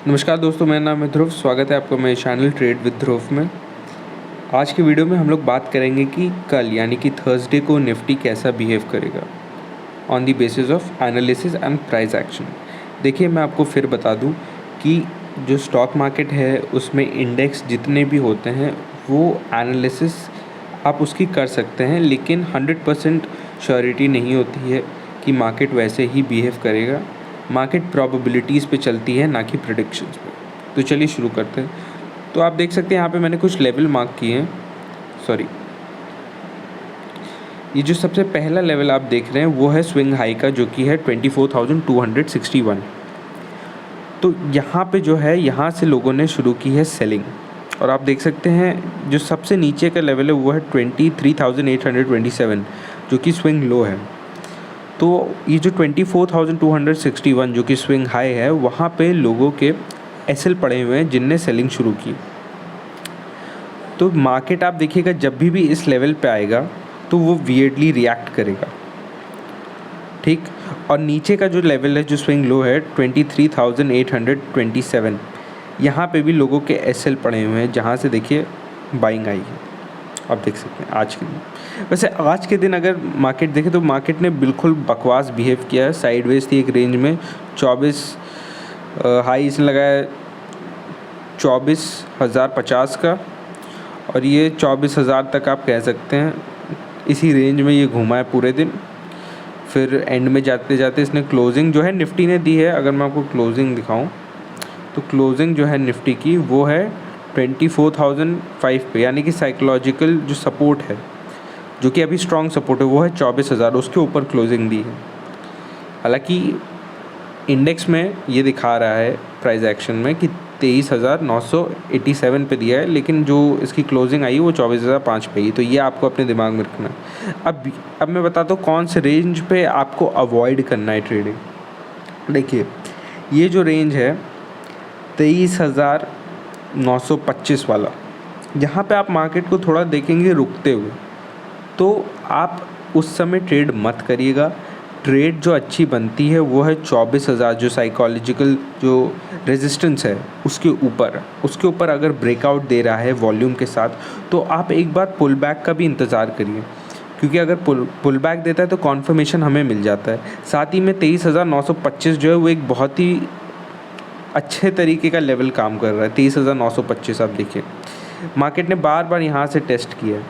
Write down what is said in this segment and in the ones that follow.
नमस्कार दोस्तों, मेरा नाम है ध्रुव। स्वागत है आपका मेरे चैनल ट्रेड विद ध्रुव में। आज की वीडियो में हम लोग बात करेंगे कि कल यानी कि थर्सडे को निफ्टी कैसा बिहेव करेगा on the basis of analysis and price action. देखिए, मैं आपको फिर बता दूं कि जो स्टॉक मार्केट है उसमें इंडेक्स जितने भी होते हैं वो एनालिसिस आप उसकी कर सकते हैं, लेकिन 100% श्योरिटी नहीं होती है कि मार्केट वैसे ही बिहेव करेगा। मार्केट प्रोबेबिलिटीज़ पे चलती है, ना कि प्रेडिक्शंस पे। तो चलिए शुरू करते हैं। तो आप देख सकते हैं यहाँ पे मैंने कुछ लेवल मार्क किए हैं। ये जो सबसे पहला लेवल आप देख रहे हैं वो है स्विंग हाई का, जो कि है 24,261। तो यहाँ पे जो है, यहाँ से लोगों ने शुरू की है सेलिंग, और आप देख सकते हैं जो सबसे नीचे का लेवल है वो है 23,827, जो कि स्विंग लो है। तो ये जो 24,261 जो कि स्विंग हाई है, वहाँ पे लोगों के एसएल पड़े हुए हैं जिनने सेलिंग शुरू की। तो मार्केट आप देखिएगा जब भी इस लेवल पे आएगा तो वो वियर्डली रिएक्ट करेगा, ठीक। और नीचे का जो लेवल है, जो स्विंग लो है 23,827, यहाँ पे भी लोगों के एसएल पड़े हुए हैं, जहाँ से देखिए बाइंग आई है। आप देख सकते हैं आज के दिन। वैसे आज के दिन अगर मार्केट देखें तो मार्केट ने बिल्कुल बकवास बिहेव किया है। साइडवेज थी एक रेंज में 24 हाई इसने लगाया 24,050 का, और ये 24,000 तक आप कह सकते हैं। इसी रेंज में ये घूमा है पूरे दिन। फिर एंड में जाते जाते इसने क्लोजिंग जो है निफ्टी ने दी है। अगर मैं आपको क्लोजिंग दिखाऊं तो क्लोजिंग जो है निफ्टी की वो है 24,005 पे, यानी कि साइकोलॉजिकल जो सपोर्ट है, जो कि अभी स्ट्रॉन्ग सपोर्ट है, वो है 24,000, उसके ऊपर क्लोजिंग दी है। हालांकि इंडेक्स में ये दिखा रहा है प्राइस एक्शन में कि 23,987 पे दिया है, लेकिन जो इसकी क्लोजिंग आई है वो 24,005 पे ही। तो ये आपको अपने दिमाग में रखना है। अब मैं बताता हूँ कौन से रेंज पे आपको अवॉइड करना है ट्रेडिंग। देखिए, ये जो रेंज है 23,925 वाला, यहाँ पे आप मार्केट को थोड़ा देखेंगे रुकते हुए, तो आप उस समय ट्रेड मत करिएगा। ट्रेड जो अच्छी बनती है वो है 24,000, जो साइकोलॉजिकल जो रेजिस्टेंस है उसके ऊपर अगर ब्रेकआउट दे रहा है वॉल्यूम के साथ, तो आप एक बार पुल बैक का भी इंतज़ार करिए, क्योंकि अगर पुल बैक देता है तो कॉन्फर्मेशन हमें मिल जाता है। साथ ही में 23,925 जो है वो एक बहुत ही अच्छे तरीके का लेवल काम कर रहा है। 23,925 आप देखिए, मार्केट ने बार बार यहाँ से टेस्ट किया है,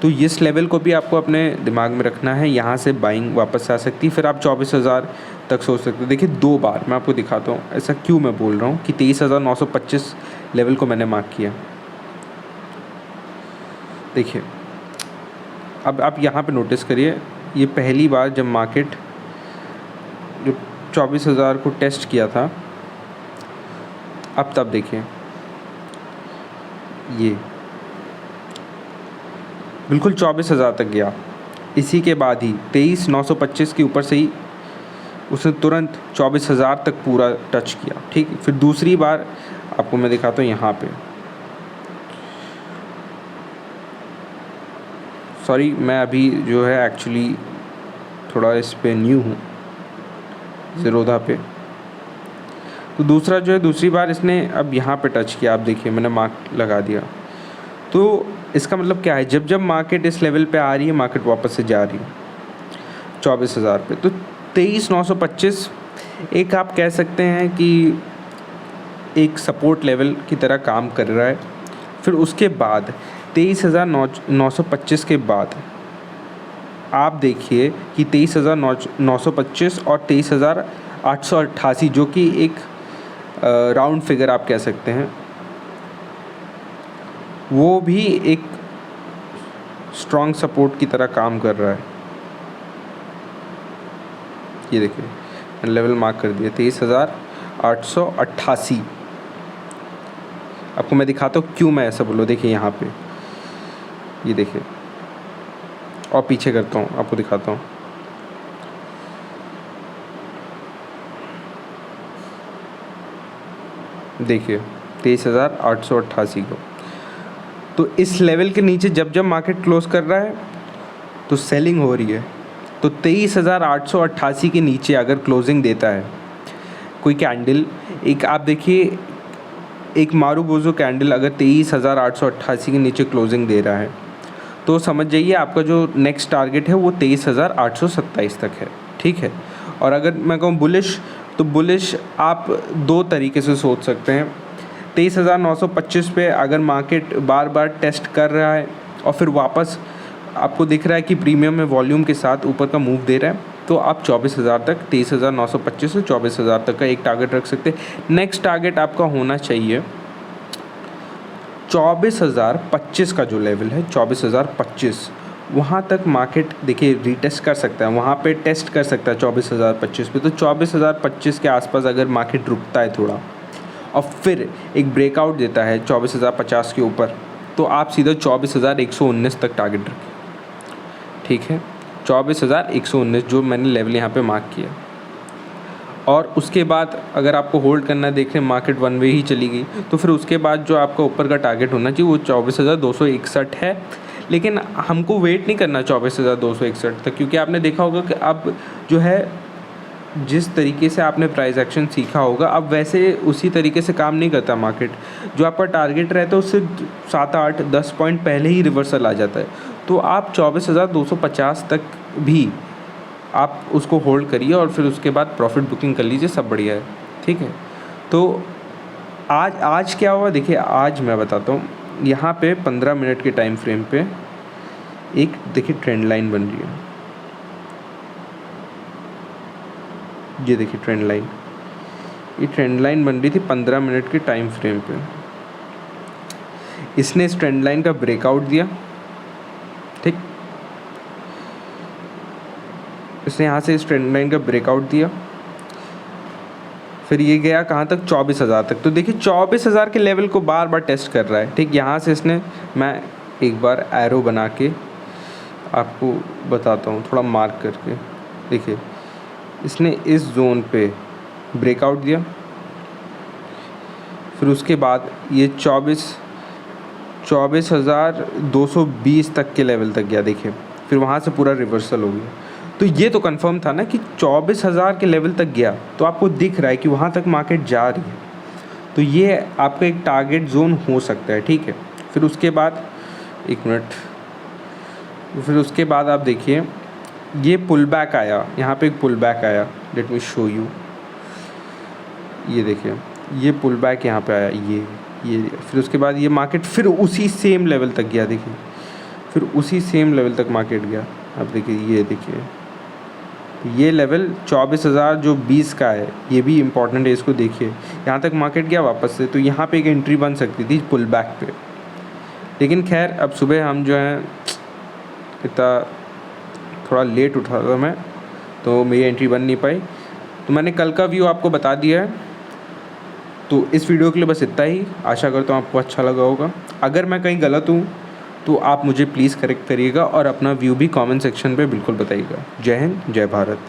तो इस लेवल को भी आपको अपने दिमाग में रखना है। यहाँ से बाइंग वापस आ सकती है, फिर आप 24,000 तक सोच सकते हैं। देखिए, 2 बार मैं आपको दिखाता हूँ ऐसा क्यों मैं बोल रहा हूँ कि 23,925 लेवल को मैंने मार्क किया। देखिए, अब आप यहाँ पे नोटिस करिए, ये पहली बार जब मार्केट जो 24,000 को टेस्ट किया था, अब तब देखिए ये बिल्कुल 24,000 तक गया। इसी के बाद ही 23,925 के ऊपर से ही उसने तुरंत 24,000 तक पूरा टच किया, ठीक। फिर दूसरी बार आपको मैं दिखाता हूँ यहाँ पे। सॉरी, मैं अभी जो है एक्चुअली थोड़ा इस पे न्यू हूँ, ज़ीरोधा पे। तो दूसरी बार इसने अब यहाँ पे टच किया। आप देखिए, मैंने मार्क लगा दिया। तो इसका मतलब क्या है, जब मार्केट इस लेवल पे आ रही है, मार्केट वापस से जा रही है 24,000 पे। तो 23,925 एक आप कह सकते हैं कि एक सपोर्ट लेवल की तरह काम कर रहा है। फिर उसके बाद 23,925 के बाद आप देखिए कि 23,925 और 23,888, जो कि एक राउंड फिगर आप कह सकते हैं, वो भी एक स्ट्रॉन्ग सपोर्ट की तरह काम कर रहा है। ये देखिए, मैंने लेवल मार्क कर दिया 23,888। आपको मैं दिखाता हूँ क्यों मैं ऐसा बोलूँ। देखिए यहाँ पे, ये देखिए, और पीछे करता हूँ, आपको दिखाता हूँ। देखिए 23,888 को, तो इस लेवल के नीचे जब मार्केट क्लोज कर रहा है तो सेलिंग हो रही है। तो 23,888 के नीचे अगर क्लोजिंग देता है कोई कैंडल, एक आप देखिए एक मारुबोजो कैंडल अगर 23,888 के नीचे क्लोजिंग दे रहा है तो समझ जाइए आपका जो नेक्स्ट टारगेट है वो 23,827 तक है, ठीक है। और अगर मैं कहूँ बुलिश, तो बुलिश आप दो तरीके से सोच सकते हैं। 23,925 पे अगर मार्केट बार बार टेस्ट कर रहा है और फिर वापस आपको दिख रहा है कि प्रीमियम में वॉल्यूम के साथ ऊपर का मूव दे रहा है, तो आप 24,000 तक, 23,925 से 24,000 तक का एक टारगेट रख सकते हैं। नेक्स्ट टारगेट आपका होना चाहिए 24,025 का जो लेवल है, 24,025, वहाँ तक मार्केट देखिए रीटेस्ट कर सकता है, वहाँ पे टेस्ट कर सकता है 24,025 पे। तो 24,025 के आसपास अगर मार्केट रुकता है थोड़ा और फिर एक ब्रेकआउट देता है 24,050 के ऊपर, तो आप सीधा 24,119 तक टारगेट रखें, ठीक है। 24,119 जो मैंने लेवल यहाँ पे मार्क किया। और उसके बाद अगर आपको होल्ड करना है, देख रहे मार्केट वन वे ही चली गई, तो फिर उसके बाद जो आपका ऊपर का टारगेट होना चाहिए वो 24,261 है। लेकिन हमको वेट नहीं करना 24,261 तक, क्योंकि आपने देखा होगा कि अब जो है जिस तरीके से आपने प्राइस एक्शन सीखा होगा अब वैसे उसी तरीके से काम नहीं करता मार्केट। जो आपका टारगेट रहता है उससे 7, 8, 10 पॉइंट पहले ही रिवर्सल आ जाता है। तो आप 24,250 तक भी आप उसको होल्ड करिए और फिर उसके बाद प्रॉफिट बुकिंग कर लीजिए, सब बढ़िया है, ठीक है। तो आज क्या हुआ देखिए, आज मैं बताता हूँ। यहाँ पे 15 मिनट के टाइम फ्रेम पे एक देखिए ट्रेंड लाइन बन रही है, ये देखिए ट्रेंड लाइन, ये ट्रेंड लाइन बन रही थी 15 मिनट के टाइम फ्रेम पे। इसने इस ट्रेंड लाइन का ब्रेकआउट दिया, ठीक, इसने यहाँ से इस ट्रेंड लाइन का ब्रेकआउट दिया, फिर ये गया कहाँ तक, 24,000 तक। तो देखिए 24,000 के लेवल को बार बार टेस्ट कर रहा है, ठीक। यहाँ से इसने, मैं एक बार एरो बना के आपको बताता हूँ थोड़ा मार्क करके, देखिए इसने इस जोन पे ब्रेकआउट दिया, फिर उसके बाद ये 24,220 तक के लेवल तक गया, देखिए फिर वहाँ से पूरा रिवर्सल हो गया। तो ये तो कंफर्म था ना कि 24,000 के लेवल तक गया, तो आपको दिख रहा है कि वहाँ तक मार्केट जा रही है, तो ये आपका एक टारगेट जोन हो सकता है, ठीक है। फिर उसके बाद एक मिनट, फिर उसके बाद आप देखिए ये पुल बैक आया, यहाँ पे एक पुल बैक आया, लेट मी शो यू, ये देखिए ये पुल बैक यहाँ पे आया, ये फिर उसके बाद ये मार्केट फिर उसी सेम लेवल तक गया, देखिए फिर उसी सेम लेवल तक मार्केट गया। अब देखिए ये देखिए ये लेवल 24,020 का है, ये भी इम्पॉर्टेंट है, इसको देखिए यहाँ तक मार्केट गया वापस से, तो यहाँ पे एक एंट्री बन सकती थी पुल बैक पे। लेकिन खैर अब सुबह हम जो है इतना थोड़ा लेट उठा था मैं, तो मेरी एंट्री बन नहीं पाई, तो मैंने कल का व्यू आपको बता दिया है। तो इस वीडियो के लिए बस इतना ही, आशा करता हूँ आपको अच्छा लगा होगा। अगर मैं कहीं गलत हूँ तो आप मुझे प्लीज़ करेक्ट करिएगा और अपना व्यू भी कमेंट सेक्शन पे बिल्कुल बताइएगा। जय हिंद, जय भारत।